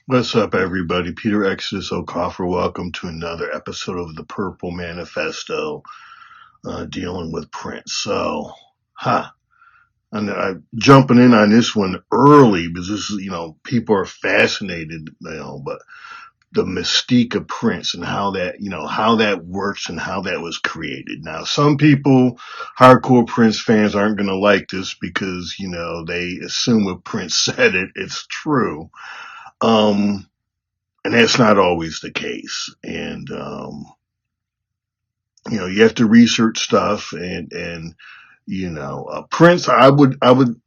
What's up, everybody? Peter Exodus O'Coffer. Welcome to another episode of the Purple Manifesto, dealing with Prince. I'm jumping in on this one early because this is, people are fascinated, but the mystique of Prince and how that works and how that was created. Now, some people, hardcore Prince fans, aren't going to like this because, they assume if Prince said it, it's true. Um, and that's not always the case. And you have to research stuff, and Prince. I wouldn't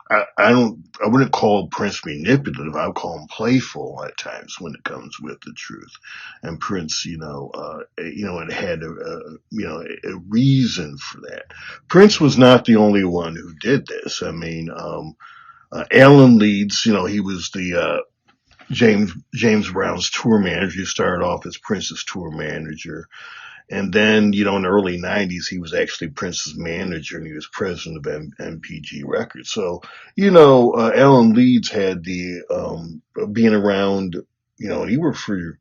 call Prince manipulative. I would call him playful at times when it comes with the truth. And Prince, it had a reason for that. Prince was not the only one who did this. I mean, Alan Leeds, he was the James Brown's tour manager. He started off as Prince's tour manager. And then, in the early 90s, he was actually Prince's manager and he was president of MPG Records. So, Alan Leeds had the, being around, he worked for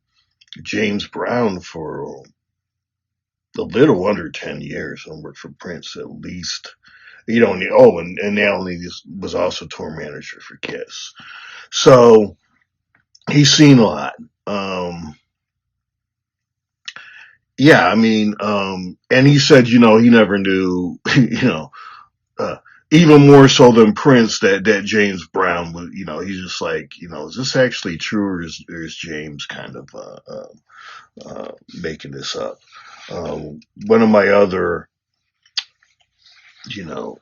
James Brown for a little under 10 years and worked for Prince at least, and Alan Leeds was also tour manager for Kiss. So he's seen a lot. Yeah, I mean, and he said, he never knew, uh, even more so than Prince, that James Brown was, he's just like, is this actually true, or is James kind of making this up? One of my other, you know,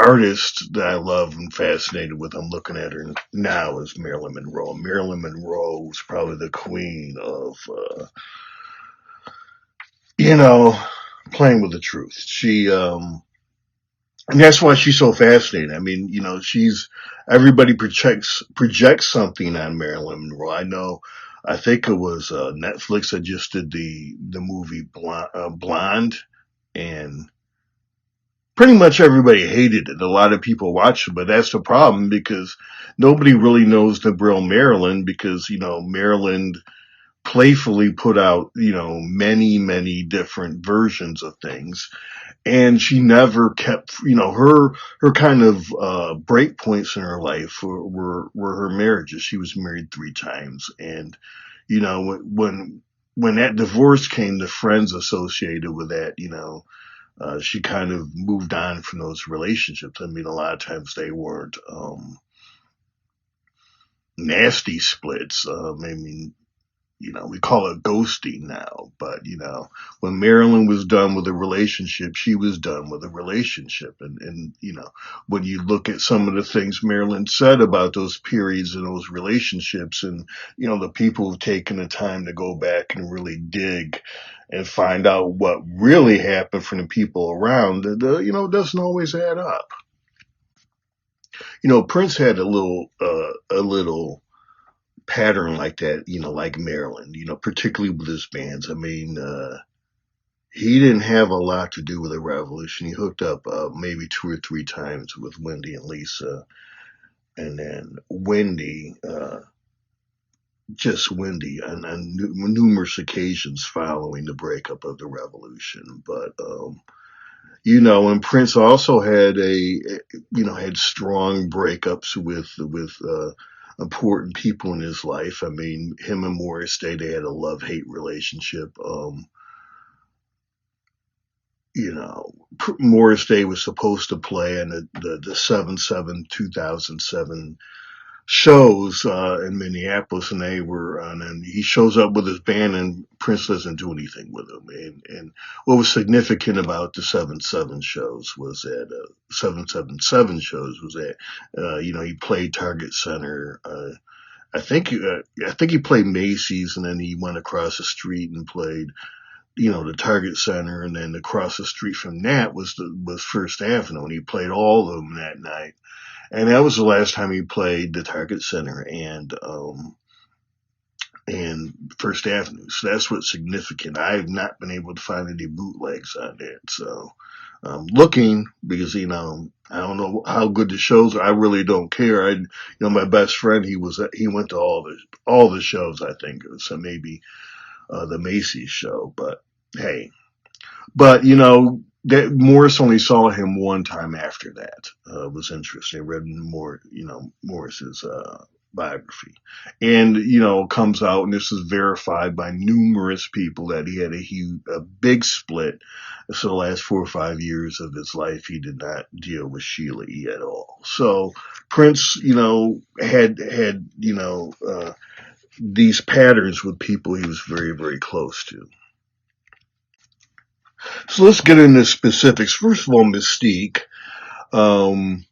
artists that I love and fascinated with, I'm looking at her now, is Marilyn Monroe. Marilyn Monroe was probably the queen of, you know, playing with the truth. And that's why she's so fascinating. I mean, everybody projects something on Marilyn Monroe. I think it was Netflix that just did the movie Blonde, and pretty much everybody hated it. A lot of people watched it, but that's the problem because nobody really knows the real Marilyn, because Marilyn playfully put out many different versions of things, and she never kept, her kind of break points in her life were her marriages. She was married 3 times, and when that divorce came, the friends associated with that, she kind of moved on from those relationships. I mean, a lot of times they weren't nasty splits. I mean, we call it ghosting now, but when Marilyn was done with a relationship, she was done with a relationship. And when you look at some of the things Marilyn said about those periods and those relationships, and, the people who've taken the time to go back and really dig and find out what really happened from the people around, it doesn't always add up. Prince had a little pattern like that, like Maryland, particularly with his bands. I mean, he didn't have a lot to do with the revolution. He hooked up maybe 2 or 3 times with Wendy and Lisa, and then just Wendy, on numerous occasions following the breakup of the revolution. But and Prince also had strong breakups with important people in his life. I mean, him and Morris Day, they had a love-hate relationship. Morris Day was supposed to play in the 7/7 2007 shows in Minneapolis, and and he shows up with his band, and Prince doesn't do anything with him. And what was significant about the 7/7 shows was that 777 shows was that he played Target Center. I think he played Macy's, and then he went across the street and played the Target Center, and then across the street from that was First Avenue, and he played all of them that night. And that was the last time he played the Target Center and First Avenue. So that's what's significant. I have not been able to find any bootlegs on that. So looking because, I don't know how good the shows are. I really don't care. My best friend, he went to all the shows, I think. So maybe, the Macy's show, but hey, but that Morris only saw him one time after that. It was interesting. I read more, Morris's biography, and comes out, and this is verified by numerous people that he had a big split. So the last 4 or 5 years of his life, he did not deal with Sheila E. at all. So Prince, had these patterns with people he was very, very close to. So let's get into specifics. First of all, Mystique. Um,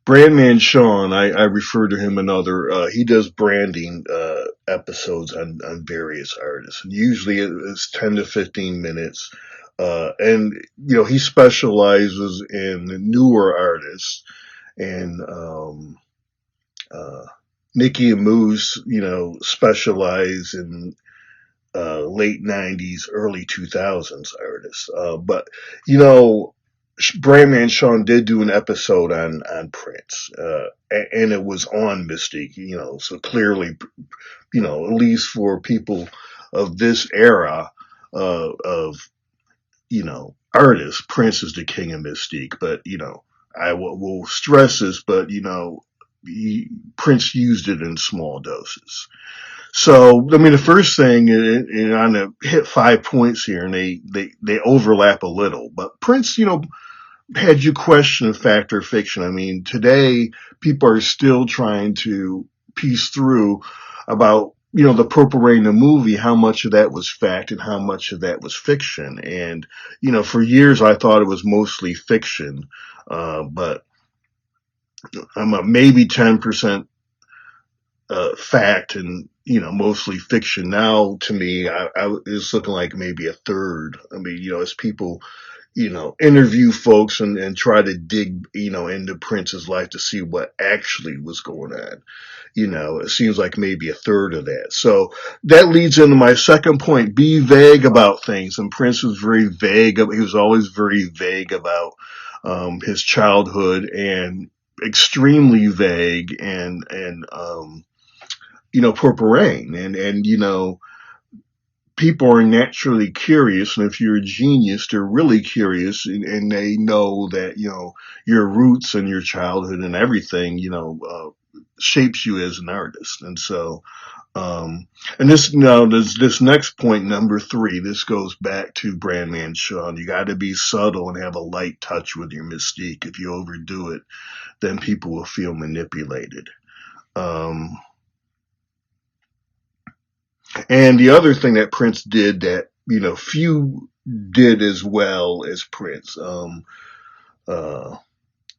Brandman Sean, I refer to him another. He does branding episodes on various artists. And usually it's 10 to 15 minutes. And, he specializes in newer artists. And Nikki and Moose, specialize in late 90s, early 2000s artists. But, Brandman Sean did do an episode on Prince, and it was on Mystique, so clearly, at least for people of this era, of, artists, Prince is the king of Mystique. But, I will stress this, but, Prince used it in small doses. So, I mean, the first thing, and I'm going to hit 5 points here, and they overlap a little, but Prince, had you question fact or fiction. I mean, today people are still trying to piece through about, the Purple Rain, the movie, how much of that was fact and how much of that was fiction. And, for years I thought it was mostly fiction, but I'm a maybe 10% fact and, mostly fiction. Now, to me, it's looking like maybe a third. I mean, as people, interview folks and try to dig, into Prince's life to see what actually was going on. It seems like maybe a third of that. So that leads into my second point. Be vague about things. And Prince was very vague. He was always very vague about his childhood, and extremely vague and Purple Rain. And people are naturally curious, and if you're a genius, they're really curious, and they know that your roots and your childhood and everything shapes you as an artist. And so and this next point, number 3, this goes back to Brandman Sean. You got to be subtle and have a light touch with your Mystique. If you overdo it, then people will feel manipulated. And the other thing that Prince did that, few did as well as Prince,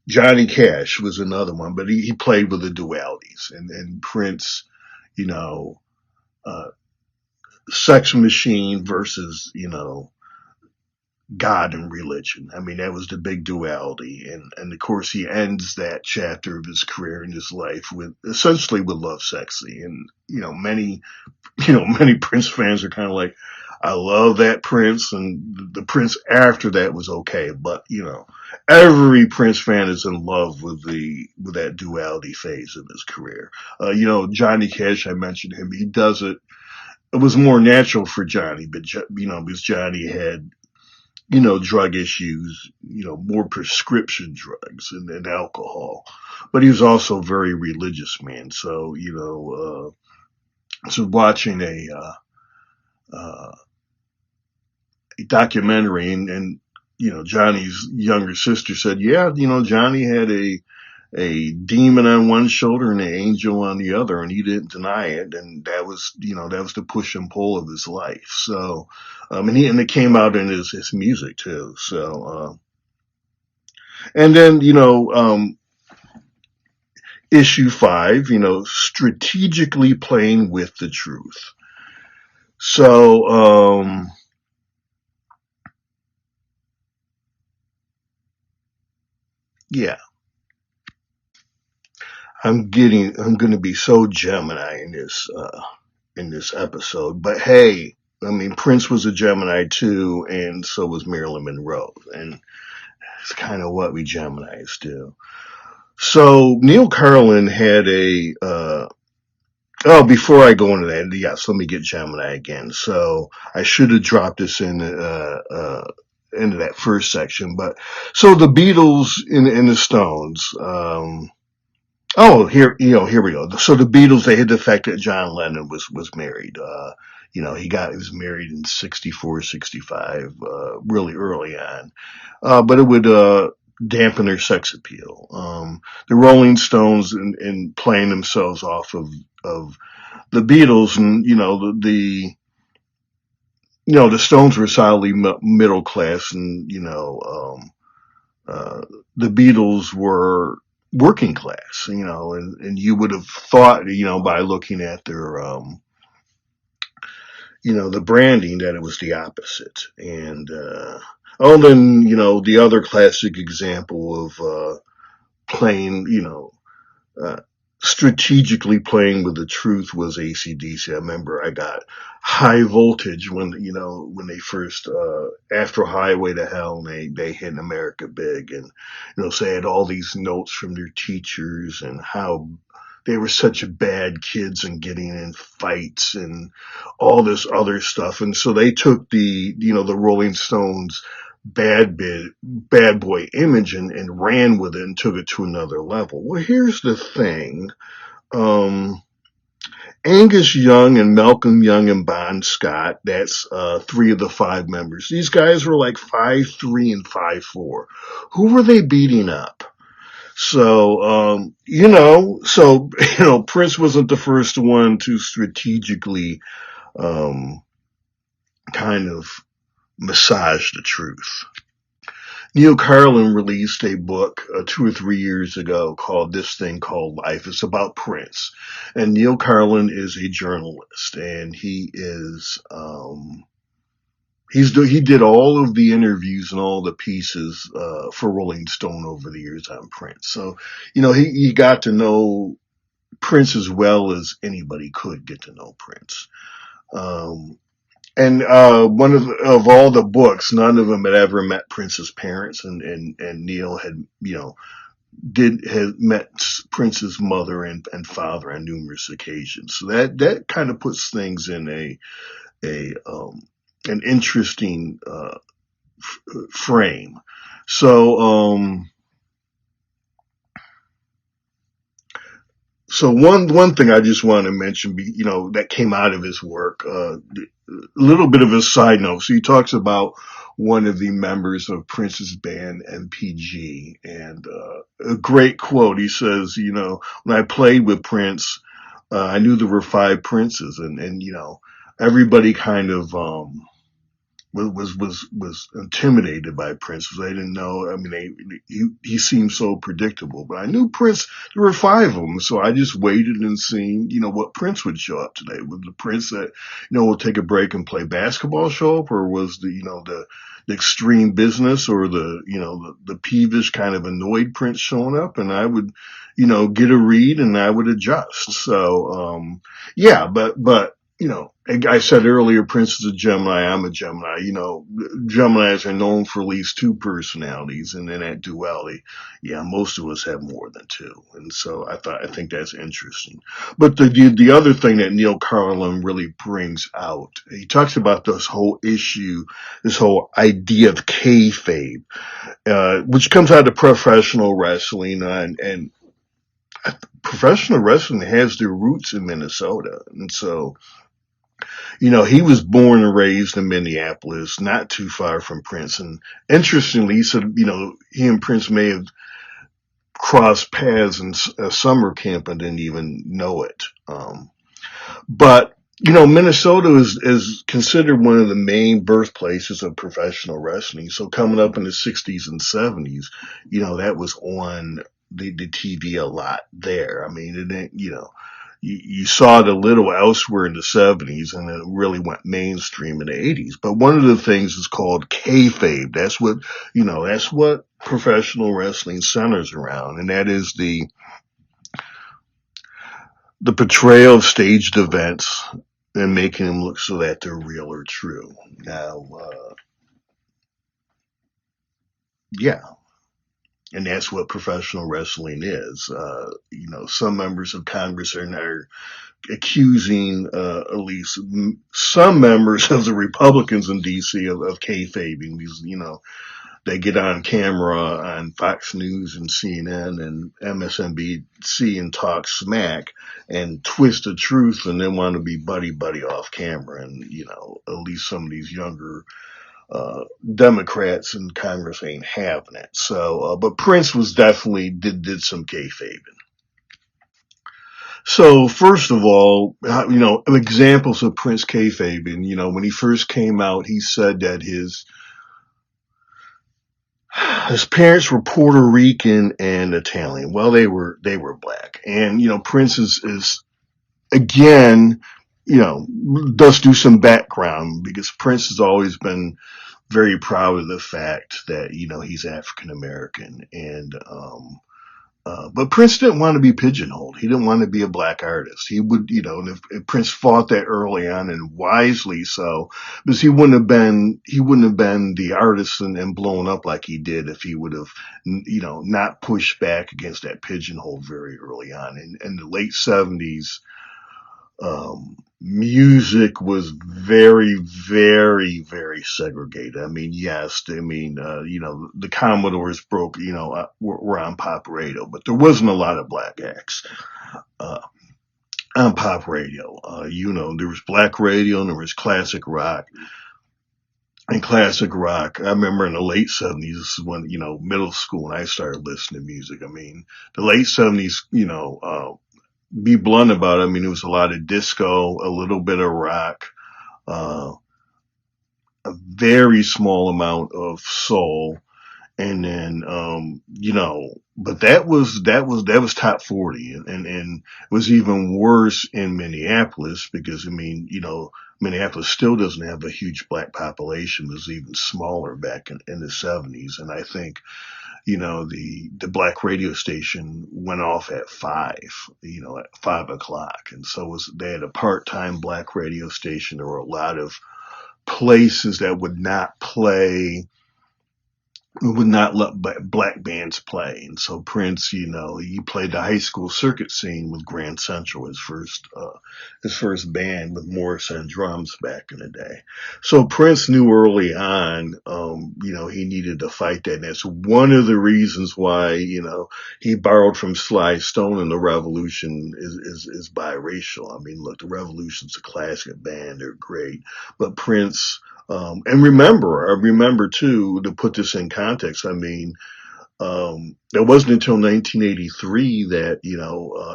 Johnny Cash was another one, but he played with the dualities, and Prince, you know, uh, sex machine versus, God and religion. I mean, that was the big duality. And of course he ends that chapter of his career and his life with essentially with Love Sexy. And, many Prince fans are kind of like, I love that Prince, and the Prince after that was okay. But, every Prince fan is in love with with that duality phase of his career. Johnny Cash, I mentioned him. He does it. It was more natural for Johnny, but, because Johnny had, drug issues, more prescription drugs and alcohol. But he was also a very religious man. So, so watching a documentary, and Johnny's younger sister said, yeah, Johnny had a demon on one shoulder and an angel on the other, and he didn't deny it. And that was the push and pull of his life. So, and it came out in his music too. So, and then, issue 5, strategically playing with the truth. So, yeah, I'm going to be so Gemini in this episode, but hey, I mean, Prince was a Gemini too, and so was Marilyn Monroe. And It's kind of what we Geminis do. So Neal Karlen had oh, before I go into that, yes, let me get Gemini again. So I should have dropped this into that first section, but so the Beatles in the Stones. Oh, here we go. So the Beatles, they had the fact that John Lennon was married. He was married in 64, 65, really early on. But it would, dampen their sex appeal. The Rolling Stones in playing themselves off of the Beatles, and the Stones were solidly middle class, and the Beatles were working class, and you would have thought, by looking at their, the branding, that it was the opposite. And, then, the other classic example of, playing, uh, strategically playing with the truth was AC/DC. I remember I got High Voltage when they first, after Highway to Hell, and they hit America big, and so they had all these notes from their teachers and how they were such bad kids and getting in fights and all this other stuff. And so they took the Rolling Stones bad boy image and ran with it and took it to another level. Well, here's the thing. Um, Angus Young and Malcolm Young and Bon Scott, that's, three of the five members. These guys were like 5'3" and 5'4". Who were they beating up? So, Prince wasn't the first one to strategically, um, kind of massage the truth. Neal Karlen released a book, 2 or 3 years ago, called This Thing Called Life. It's about Prince. And Neal Karlen is a journalist, and he did all of the interviews and all the pieces, for Rolling Stone over the years on Prince. So, he got to know Prince as well as anybody could get to know Prince. Um, and, one of all the books, none of them had ever met Prince's parents, and Neal had, had met Prince's mother and father on numerous occasions. So that kind of puts things in a an interesting, frame. So, one thing I just want to mention, that came out of his work, a little bit of a side note. So he talks about one of the members of Prince's band, MPG, and, a great quote. He says, when I played with Prince, I knew there were five Princes, and everybody kind of, was intimidated by Prince, because they didn't know. I mean, he seemed so predictable, but I knew Prince. There were five of them, so I just waited and seen, what Prince would show up today. Was the Prince that, will take a break and play basketball show up, or was the extreme business, or the peevish kind of annoyed Prince showing up? And I would, get a read, and I would adjust. So, yeah, but I said earlier, Prince is a Gemini. I'm a Gemini. Geminis are known for at least two personalities, and then that duality. Yeah, most of us have more than two, and so I think that's interesting. But the other thing that Neal Karlen really brings out, he talks about this whole issue, this whole idea of kayfabe, which comes out of professional wrestling, and professional wrestling has their roots in Minnesota, and so. He was born and raised in Minneapolis, not too far from Prince. And interestingly, he said, he and Prince may have crossed paths in a summer camp and didn't even know it. But, Minnesota is considered one of the main birthplaces of professional wrestling. So coming up in the 60s and 70s, that was on the TV a lot there. I mean, it didn't, you saw it a little elsewhere in the 70s, and it really went mainstream in the 80s. But one of the things is called kayfabe. That's what professional wrestling centers around, and that is the portrayal of staged events and making them look so that they're real or true. Now, yeah. And that's what professional wrestling is. Some members of Congress are accusing at least some members of the Republicans in D.C. of kayfabing. These, they get on camera on Fox News and CNN and MSNBC and talk smack and twist the truth, and then want to be buddy buddy off camera. And at least some of these younger Democrats in Congress ain't having it. So, but Prince was definitely did some kayfabing. So first of all, examples of Prince kayfabing. When he first came out, he said that his parents were Puerto Rican and Italian. Well, they were black, and Prince is again, does do some background because Prince has always been very proud of the fact that he's African American, and but Prince didn't want to be pigeonholed. He didn't want to be a black artist. He would, if Prince fought that early on, and wisely so, because he wouldn't have been the artist and blown up like he did if he would have, not pushed back against that pigeonhole very early on. In the late '70s, music was very, very, very segregated. I mean, yes, the Commodores were on pop radio, but there wasn't a lot of black acts uh, on pop radio. There was black radio and there was classic rock. And classic rock, I remember in the late '70s, this is when, middle school, when I started listening to music. I mean, the late '70s, be blunt about it. I mean, it was a lot of disco, a little bit of rock, uh, a very small amount of soul, and then but that was top 40, and it was even worse in Minneapolis because Minneapolis still doesn't have a huge black population. It was even smaller back in the '70s, and I think the black radio station went off at 5 o'clock. And so they had a part-time black radio station. There were a lot of places that would not let black bands play. And so Prince, he played the high school circuit scene with Grand Central, his first band with Morris on drums back in the day. So Prince knew early on, he needed to fight that. And that's one of the reasons why, he borrowed from Sly Stone, and the Revolution is biracial. I mean, look, the Revolution's a classic band. They're great. But Prince, and I remember too, to put this in context, I mean, it wasn't until 1983 that,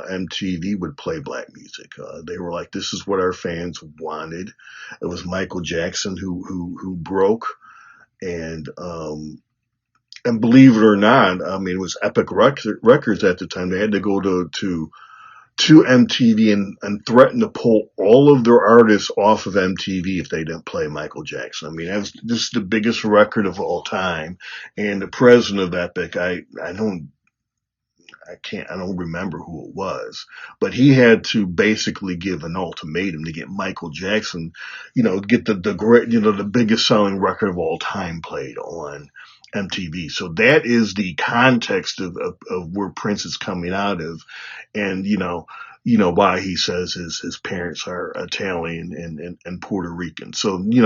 MTV would play black music. They were like, this is what our fans wanted. It was Michael Jackson who broke, and, and believe it or not, I mean, it was Epic Records at the time. They had to go to MTV and threaten to pull all of their artists off of MTV if they didn't play Michael Jackson. I mean, this is the biggest record of all time. And the president of Epic, I don't remember who it was, but he had to basically give an ultimatum to get Michael Jackson, get the great, the biggest selling record of all time played on MTV. So that is the context of where Prince is coming out of, and why he says his parents are Italian and Puerto Rican. So you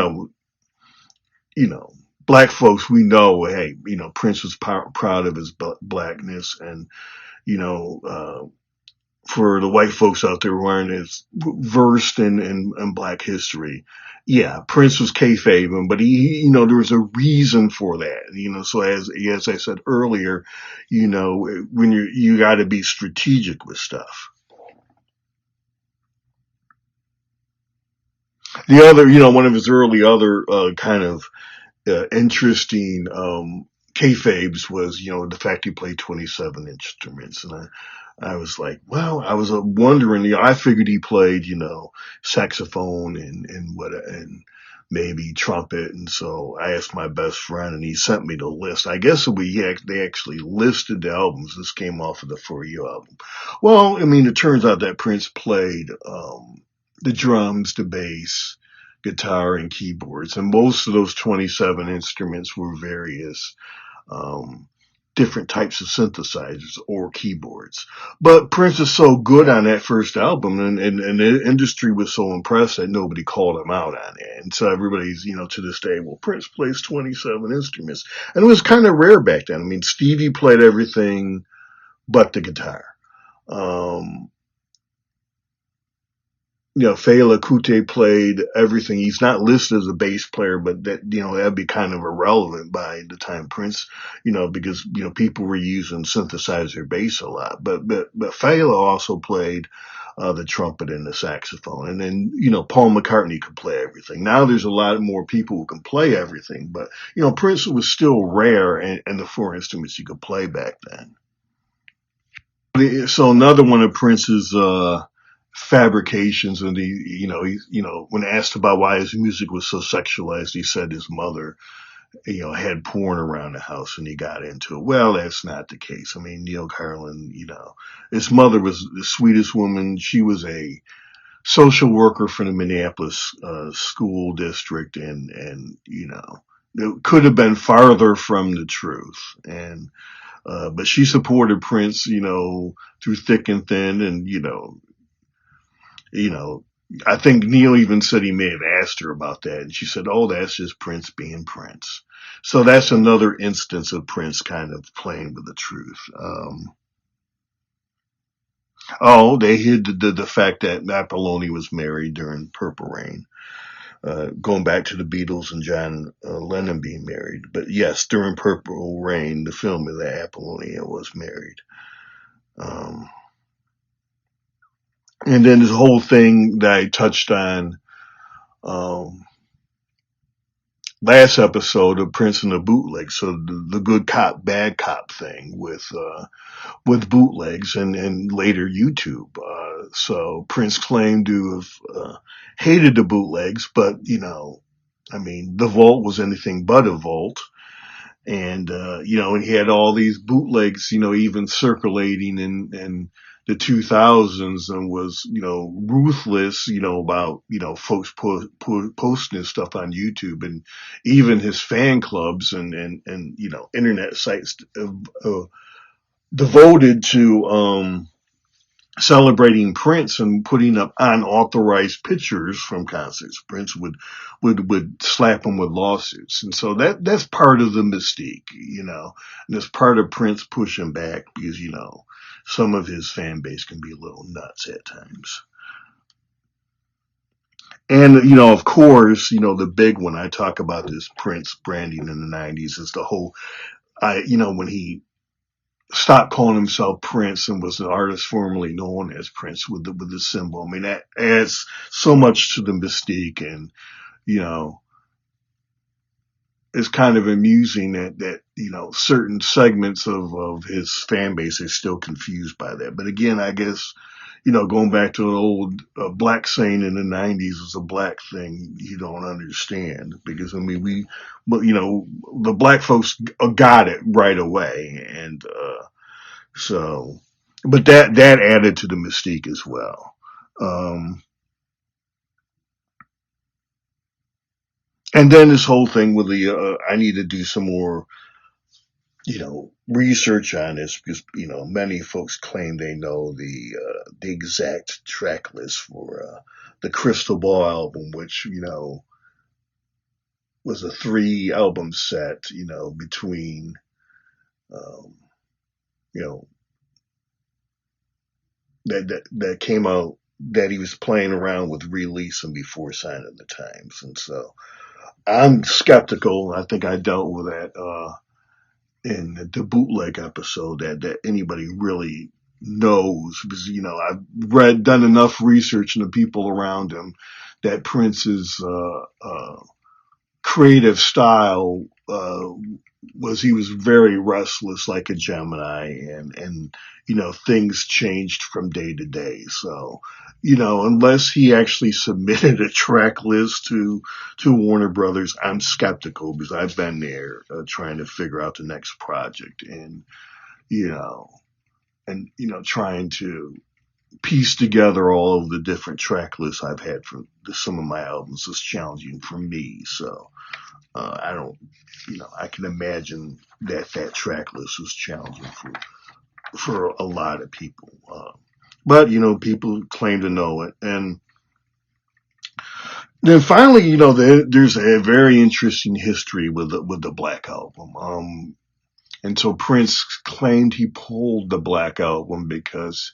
know black folks, we know, hey, Prince was proud of his blackness, and you know, for the white folks out there who aren't as versed in black history, yeah, Prince was kayfabe, but there was a reason for that. So as I said earlier, when you got to be strategic with stuff. The other, one of his early other kind of interesting kayfabes was, the fact he played 27 instruments. And I was like, well, I was wondering, I figured he played, saxophone and maybe trumpet. And so I asked my best friend, and he sent me the list. I guess they actually listed the albums. This came off of the For You album. Well, I mean, it turns out that Prince played the drums, the bass, guitar, and keyboards, and most of those 27 instruments were various um, different types of synthesizers or keyboards. But Prince is so good on that first album, and the industry was so impressed that nobody called him out on it. And so everybody's, to this day, well, Prince plays 27 instruments. And it was kind of rare back then. I mean, Stevie played everything but the guitar. Um, Fela Kuti played everything. He's not listed as a bass player, but that'd be kind of irrelevant by the time Prince, because, people were using synthesizer bass a lot. But Fela also played, the trumpet and the saxophone. And then, Paul McCartney could play everything. Now there's a lot more people who can play everything, but, Prince was still rare in the four instruments he could play back then. So another one of Prince's, fabrications, and when asked about why his music was so sexualized, he said his mother, had porn around the house and he got into it. Well, that's not the case. I mean, Neal Karlen, his mother was the sweetest woman. She was a social worker for the Minneapolis school district, and it could have been farther from the truth. And but she supported Prince, through thick and thin, and you know, I think Neil even said he may have asked her about that, and she said, "Oh, that's just Prince being Prince." So that's another instance of Prince kind of playing with the truth. They hid the fact that Apollonia was married during Purple Rain, going back to the Beatles and John Lennon being married. But yes, during Purple Rain, the film, that Apollonia was married. And then this whole thing that I touched on last episode of Prince and the bootleg. So the good cop, bad cop thing with bootlegs and later YouTube. So Prince claimed to have hated the bootlegs, but I mean, the vault was anything but a vault. And, and he had all these bootlegs, even circulating in the 2000s, and was, ruthless, about, folks posting his stuff on YouTube, and even his fan clubs and internet sites devoted to, celebrating Prince and putting up unauthorized pictures from concerts. Prince would slap him with lawsuits. And so that's part of the mystique, and it's part of Prince pushing back because, some of his fan base can be a little nuts at times. And, of course, the big one I talk about this Prince branding in the 90s is the whole, when he stopped calling himself Prince and was an artist formerly known as Prince with the symbol. I mean, that adds so much to the mystique, and it's kind of amusing that certain segments of his fan base are still confused by that. But again, I guess going back to an old black saying in the 90s, is a black thing you don't understand, because I mean the black folks got it right away, and so, but that added to the mystique as well. And then this whole thing with the I need to do some more research on this, because many folks claim they know the exact track list for the Crystal Ball album, which was a 3 album set, between um, you know that came out, that he was playing around with releasing before signing the Times. And so I'm skeptical. I think I dealt with that in the bootleg episode, that anybody really knows, because I've done enough research into people around him, that Prince's creative style was, he was very restless, like a Gemini, and things changed from day to day. So unless he actually submitted a track list to Warner Brothers, I'm skeptical, because I've been there trying to figure out the next project, and you know trying to piece together all of the different track lists I've had for some of my albums is challenging for me. So I don't, I can imagine that track list was challenging for a lot of people. But people claim to know it, and then finally, there's a very interesting history with the Black Album. And so Prince claimed he pulled the Black Album because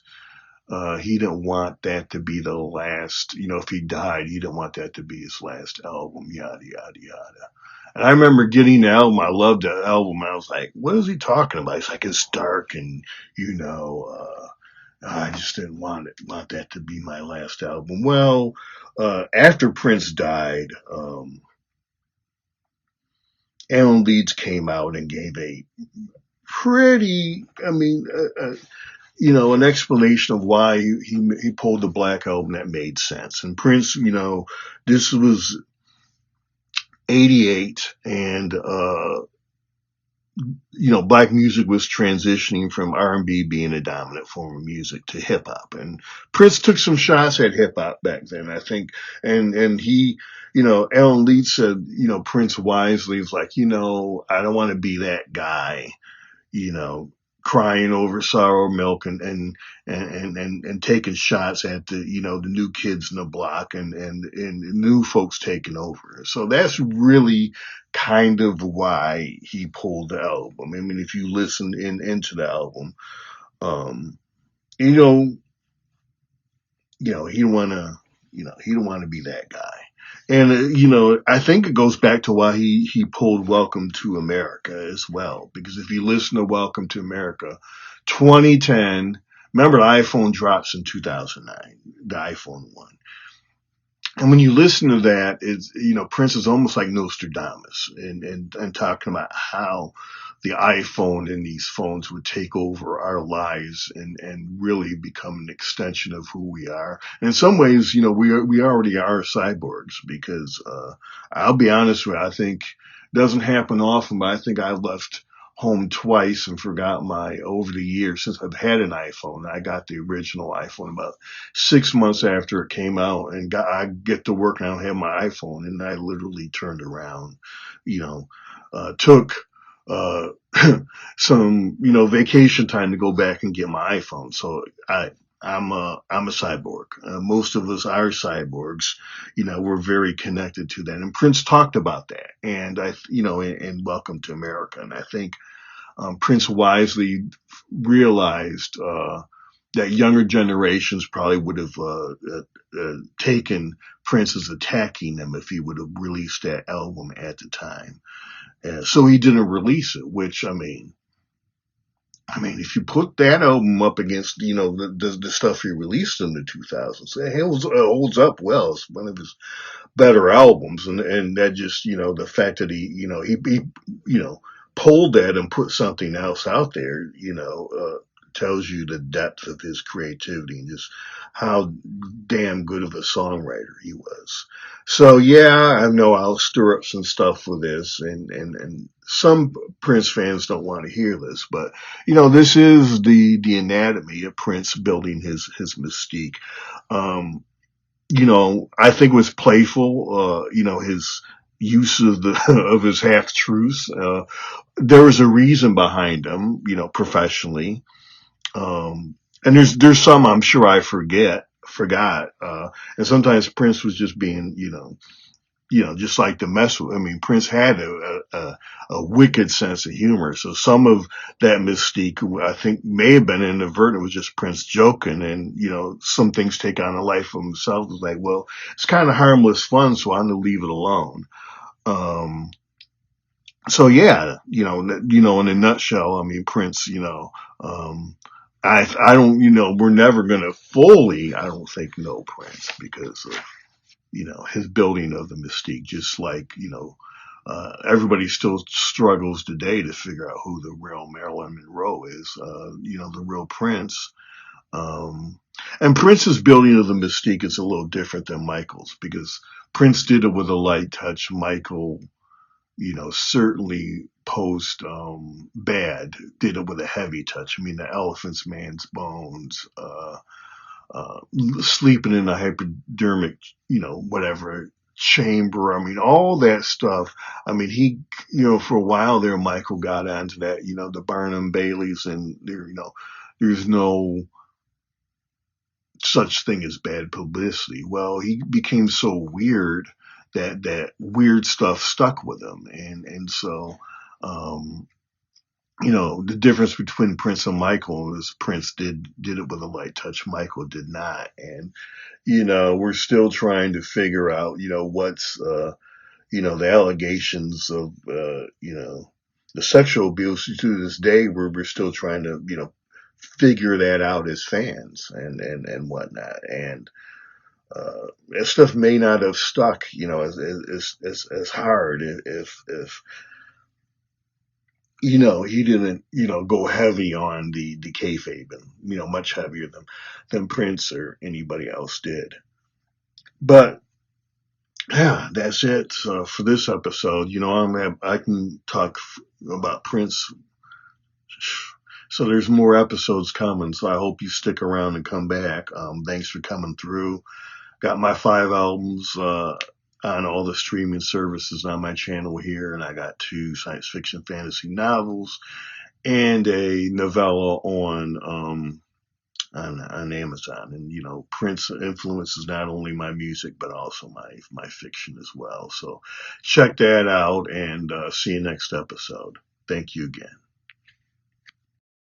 he didn't want that to be the last. If he died, he didn't want that to be his last album. Yada yada yada. And I remember getting the album. I loved the album. I was like, "What is he talking about?" He's like, "It's dark, and you know." I just didn't want that to be my last album. Well, after Prince died, Alan Leeds came out and gave a pretty, an explanation of why he pulled the Black Album that made sense. And Prince, this was '88, and black music was transitioning from R&B being a dominant form of music to hip hop, and Prince took some shots at hip hop back then, I think, and he, Alan Leeds said, Prince wisely was like, I don't want to be that guy, you know, crying over sour milk and taking shots at the new kids in the block and new folks taking over. So that's really kind of why he pulled the album. I mean, if you listen into the album, um, you know, he don't want to, he don't want to be that guy. And I think it goes back to why he pulled Welcome to America as well. Because if you listen to Welcome to America, 2010, remember the iPhone drops in 2009, the iPhone one. And when you listen to that, it's Prince is almost like Nostradamus, and talking about how the iPhone and these phones would take over our lives and really become an extension of who we are. And in some ways, we already are cyborgs, because I'll be honest with you, I think it doesn't happen often, but I think I left home twice and forgot my over the years since I've had an iPhone. I got the original iPhone about 6 months after it came out, and I get to work and I don't have my iPhone, and I literally turned around, took uh, some vacation time to go back and get my iPhone. So I'm a cyborg. Most of us are cyborgs. We're very connected to that. And Prince talked about that, and in Welcome to America. And I think Prince wisely realized that younger generations probably would have taken Prince as attacking them if he would have released that album at the time. So he didn't release it, which if you put that album up against, the stuff he released in the 2000s, it holds up well. It's one of his better albums, and that just, the fact that he pulled that and put something else out there, tells you the depth of his creativity and just how damn good of a songwriter he was. So yeah, I know I'll stir up some stuff for this, and some Prince fans don't want to hear this, but this is the anatomy of Prince building his mystique. Um, I think it was playful. His use of the of his half truths. There was a reason behind them. Professionally. And there's some I'm sure I forgot. And sometimes Prince was just being, just like to mess with. I mean, Prince had a wicked sense of humor. So some of that mystique, I think, may have been inadvertent. It was just Prince joking, and some things take on a life of himself. It's like, well, it's kind of harmless fun, so I'm gonna leave it alone. Um, so yeah, in a nutshell, I mean, Prince, um, I don't, we're never gonna fully, I don't think, know Prince because of his building of the mystique. Just like everybody still struggles today to figure out who the real Marilyn Monroe is. The real Prince. Um, and Prince's building of the mystique is a little different than Michael's, because Prince did it with a light touch. Michael, certainly post Bad did it with a heavy touch. I mean, the Elephant's Man's Bones, uh, sleeping in a hypodermic, whatever chamber. I mean, all that stuff. I mean, he, for a while there, Michael got onto that, the Barnum Baileys, and there, there's no such thing as bad publicity. Well, he became so weird that weird stuff stuck with him, and so, um, the difference between Prince and Michael is Prince did it with a light touch, Michael did not, and we're still trying to figure out, what's the allegations of the sexual abuse to this day. We're still trying to figure that out as fans and whatnot, and that stuff may not have stuck, as hard if he didn't, go heavy on the kayfabe, and, much heavier than Prince or anybody else did. But yeah, that's it for this episode. I can talk about Prince. So there's more episodes coming. So I hope you stick around and come back. Thanks for coming through. Got my 5 albums on all the streaming services on my channel here, and I got 2 science fiction fantasy novels and a novella on Amazon. And Prince influences not only my music but also my fiction as well. So check that out, and see you next episode. Thank you again.